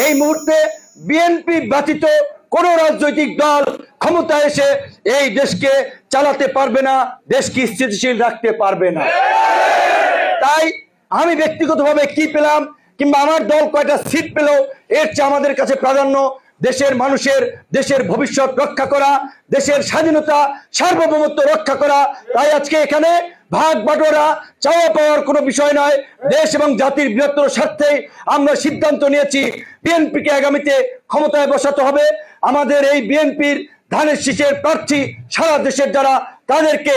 এই মুহূর্তে বিএনপি ব্যতীত কোন রাজনৈতিক দল ক্ষমতায় এসে এই দেশকে চালাতে পারবে না, দেশকে স্থিতিশীল রাখতে পারবে না। তাই আমি ব্যক্তিগতভাবে কি পেলাম কিংবা আমার দল কয়টা সিট পেল এর চেয়ে আমাদের কাছে প্রাধান্য দেশের মানুষের, দেশের ভবিষ্যৎ রক্ষা করা, দেশের স্বাধীনতা সার্বভৌমত্ব রক্ষা করা। তাই আজকে এখানে ভাগ বাটোয়ারা চাওয়া পাওয়ার কোনো বিষয় নয়, দেশ এবং জাতির বৃহত্তর স্বার্থে আমরা সিদ্ধান্ত নিয়েছি বিএনপিকে আগামীতে ক্ষমতায় বসাতে হবে। আমাদের এই বিএনপির ধানের শীষের প্রার্থী সারা দেশের যারা, তাদেরকে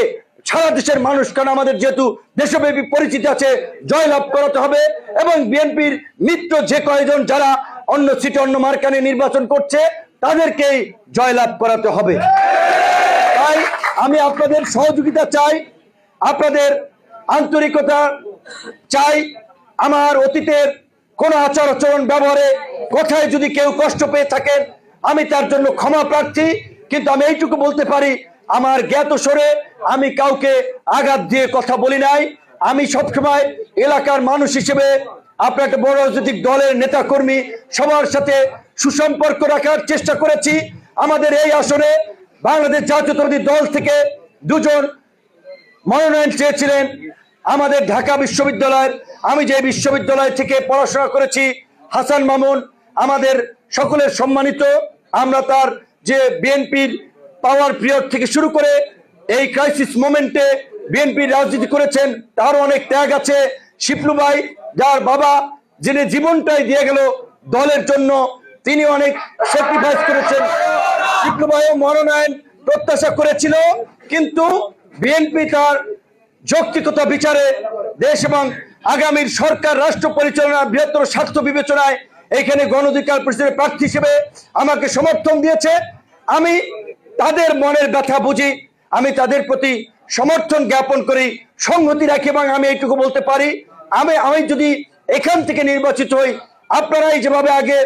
সারা দেশের মানুষ, কারণ আমাদের যেহেতু দেশব্যাপী পরিচিতি আছে, জয়লাভ করাতে হবে এবং বিএনপির মিত্র যে কয়েকজন যারা অন্য সিটে অন্য মার্কানে নির্বাচন করছে তাদেরকেই জয়লাভ করাতে হবে। তাই আমি আপনাদের সহযোগিতা চাই, আপনাদের আন্তরিকতা চাই। আমার অতীতের কোন আচার আচরণ ব্যবহারে কথায় যদি কেউ কষ্ট পেয়ে থাকেন আমি তার জন্য ক্ষমা প্রার্থী, কিন্তু আমি এইটুকু বলতে পারি আমার জ্ঞাত সরে আমি কাউকে আঘাত দিয়ে কথা বলি নাই। আমি সবসময় এলাকার মানুষ হিসেবে আপনার একটা বড় রাজনৈতিক দলের নেতা কর্মী সবার সাথে সুসম্পর্ক রাখার চেষ্টা করেছি। আমাদের এই আসনে বাংলাদেশ জাতীয়তাবাদী দল থেকে দুজন মনোনয়ন চেয়েছিলেন আমাদের ঢাকা বিশ্ববিদ্যালয়ের, আমি যে বিশ্ববিদ্যালয় থেকে পড়াশোনা করেছি, হাসান মামুন আমাদের সকলের সম্মানিত। আমরা তার যে বিএনপির পাওয়ার পিরিয়ড থেকে শুরু করে এই ক্রাইসিস মোমেন্টে বিএনপির রাজনীতি করেছেন, তারও অনেক ত্যাগ আছে। শিপলু ভাই যার বাবা যিনি জীবনটাই দিয়ে গেল দলের জন্য, তিনি অনেক স্যাক্রিফাইস করেছেন। শিপলু ভাইও মনোনয়ন প্রত্যাশা করেছিল, কিন্তু বিএনপি তার যৌক্তিকতা বিচারে দেশ এবং আগামীর সরকার রাষ্ট্র পরিচালনার বৃহত্তর স্বার্থ বিবেচনায় এখানে গণ অধিকার পরিষদের প্রার্থী হিসেবে আমাকে সমর্থন দিয়েছে। আমি তাদের মনের ব্যথা বুঝি, আমি তাদের প্রতি সমর্থন জ্ঞাপন করি, সংহতি রাখি এবং আমি এইটুকু বলতে পারি আমি যদি এখান থেকে নির্বাচিত হই আপনারাই যেভাবে আগে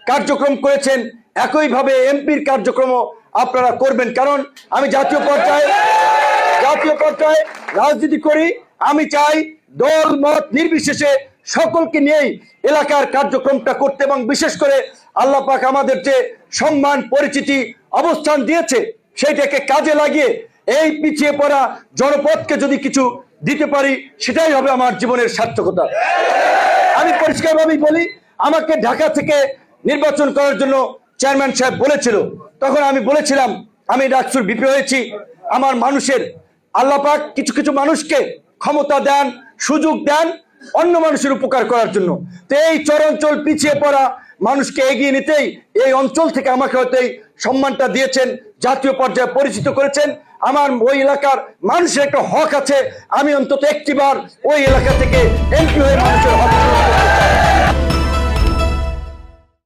কার্যক্রম করেছেন একইভাবে এমপির কার্যক্রমও আপনারা করবেন। কারণ আমি জাতীয় পর্যায়ে রাজনীতি করি, আমি চাই দল মত নির্বিশেষে সকলকে নিয়েই এলাকার কার্যক্রমটা করতে এবং বিশেষ করে আল্লাহ পাক আমাদের যে সম্মান পরিচিতি অবস্থান দিয়েছে সেইটাকে কাজে লাগিয়ে এই পিছিয়ে পড়া জনপদকে যদি কিছু দিতে পারি সেটাই হবে আমার জীবনের সার্থকতা। আমি পরিষ্কারভাবেই বলি, আমাকে ঢাকা থেকে নির্বাচন করার জন্য চেয়ারম্যান সাহেব বলেছিল, তখন আমি বলেছিলাম আমি ডাকসুর বিপি হয়েছি, আমার মানুষের আল্লাহ পাক কিছু কিছু মানুষকে ক্ষমতা দেন, সুযোগ দেন অন্য মানুষের উপকার করার জন্য। তো এই চরাঞ্চল পিছিয়ে পড়া মানুষকে এগিয়ে নিতেই এই অঞ্চল থেকে আমাকে হয়তো এই সম্মানটা দিয়েছেন, জাতীয় পর্যায়ে পরিচিত করেছেন। আমার ওই এলাকার মানুষের একটা হক আছে, আমি অন্তত একটিবার ওই এলাকা থেকে